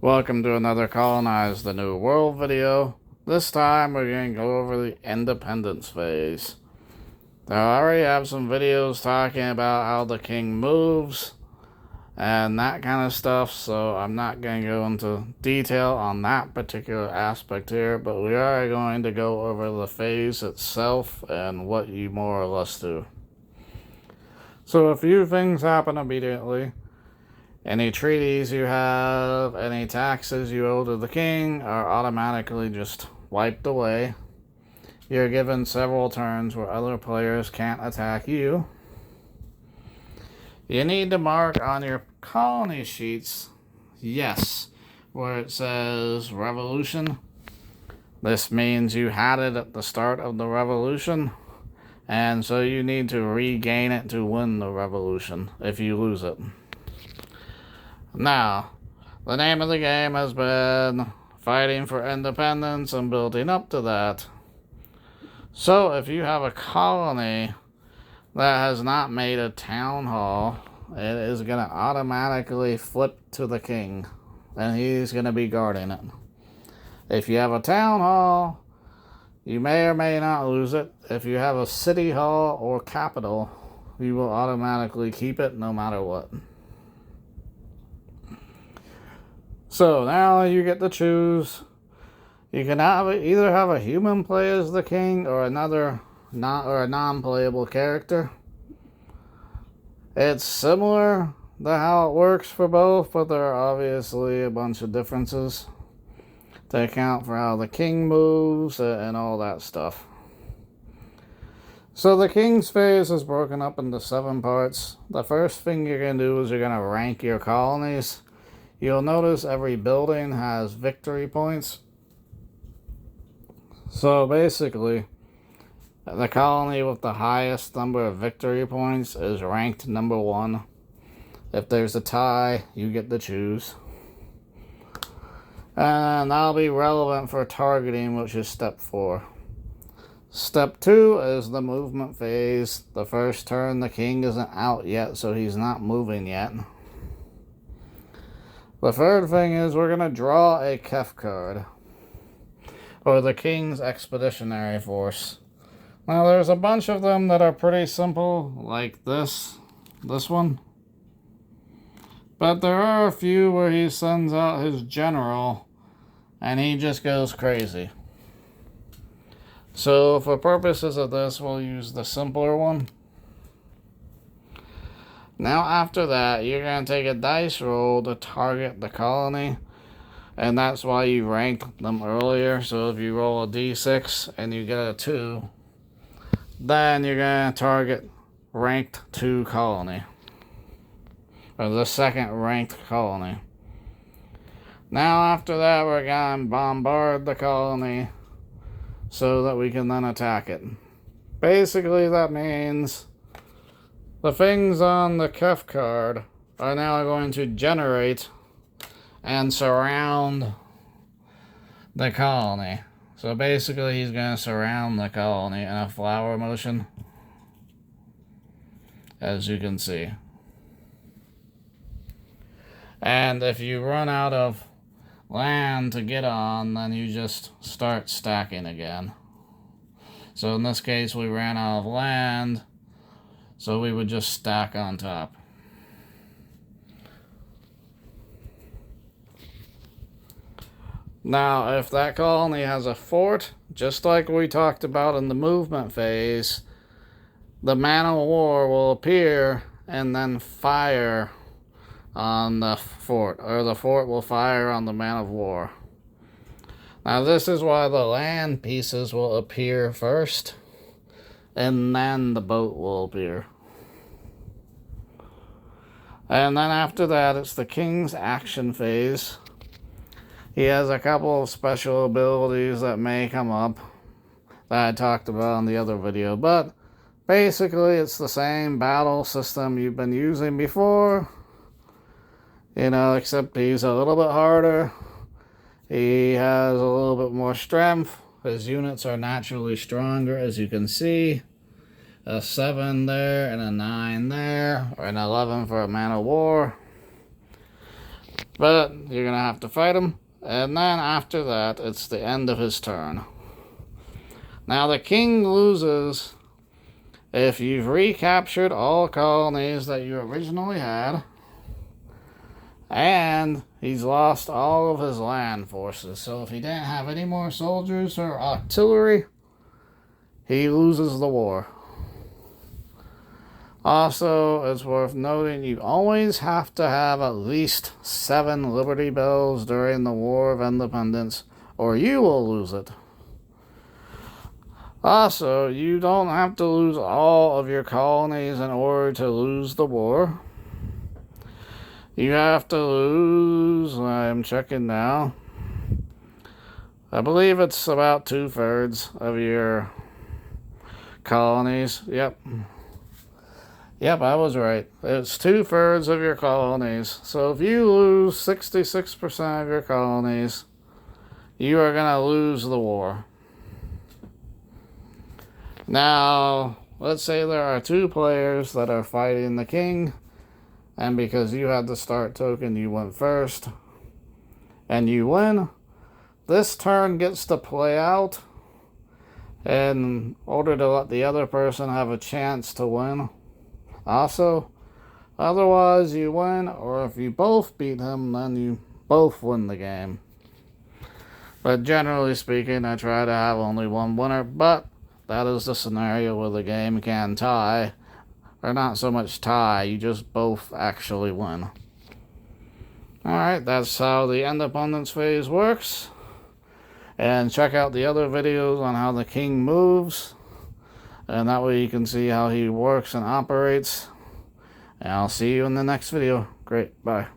Welcome to another Colonize the New World video. This time we're going to go over the Independence Phase. Now, I already have some videos talking about how the king moves and that kind of stuff, so I'm not going to go into detail on that particular aspect here, but we are going to go over the phase itself and what you more or less do. So a few things happen immediately. Any treaties you have, any taxes you owe to the king are automatically just wiped away. You're given several turns where other players can't attack you. You need to mark on your colony sheets, yes, where it says revolution. This means you had it at the start of the revolution, and so you need to regain it to win the revolution if you lose it. Now, the name of the game has been fighting for independence and building up to that. So if you have a colony that has not made a town hall, it is going to automatically flip to the king, and he's going to be guarding it. If you have a town hall, you may or may not lose it. If you have a city hall or capital, you will automatically keep it no matter what. So now you get to choose. You can either have a human play as the king or a non-playable character. It's similar to how it works for both, but there are obviously a bunch of differences to account for how the king moves and all that stuff. So the king's phase is broken up into 7 parts. The first thing you're going to do is you're going to rank your colonies. You'll notice every building has victory points. So basically, the colony with the highest number of victory points is ranked number 1. If there's a tie, you get to choose. And that'll be relevant for targeting, which is step 4. Step 2 is the movement phase. The first turn, the king isn't out yet, so he's not moving yet. The third thing is we're going to draw a KEF card, or the King's Expeditionary Force. Now there's a bunch of them that are pretty simple, like this one. But there are a few where he sends out his general, and he just goes crazy. So for purposes of this, we'll use the simpler one. Now after that, you're going to take a dice roll to target the colony. And that's why you ranked them earlier. So if you roll a d6 and you get a 2, then you're going to target ranked 2 colony. Or the second ranked colony. Now after that, we're going to bombard the colony so that we can then attack it. Basically that means the things on the KEF card are now going to generate and surround the colony. So basically he's going to surround the colony in a flower motion, as you can see. And if you run out of land to get on, then you just start stacking again. So in this case we ran out of land, so we would just stack on top. Now, if that colony has a fort, just like we talked about in the movement phase, the man of war will appear and then fire on the fort, or the fort will fire on the man of war. Now, this is why the land pieces will appear first, and then the boat will appear. And then after that, it's the king's action phase. He has a couple of special abilities that may come up that I talked about in the other video, but basically it's the same battle system you've been using before, except he's a little bit harder. He has a little bit more strength. His units are naturally stronger, as you can see. A 7 there, and a 9 there, or an 11 for a man of war. But you're going to have to fight him. And then after that, it's the end of his turn. Now the king loses if you've recaptured all colonies that you originally had. And he's lost all of his land forces. So if he didn't have any more soldiers or artillery, he loses the war. Also, it's worth noting you always have to have at least 7 Liberty Bells during the War of Independence, or you will lose it. Also, you don't have to lose all of your colonies in order to lose the war. You have to lose, I'm checking now, I believe it's about 2/3 of your colonies. Yep, I was right. It's 2/3 of your colonies. So if you lose 66% of your colonies, you are going to lose the war. Now, let's say there are 2 players that are fighting the king, and because you had the start token, you went first, and you win. This turn gets to play out in order to let the other person have a chance to win. Also, otherwise you win, or if you both beat him, then you both win the game. But generally speaking, I try to have only one winner, but that is the scenario where the game can tie. Or not so much tie, you just both actually win. Alright, that's how the Independence Phase works. And check out the other videos on how the king moves. And that way you can see how he works and operates. And I'll see you in the next video. Great, bye.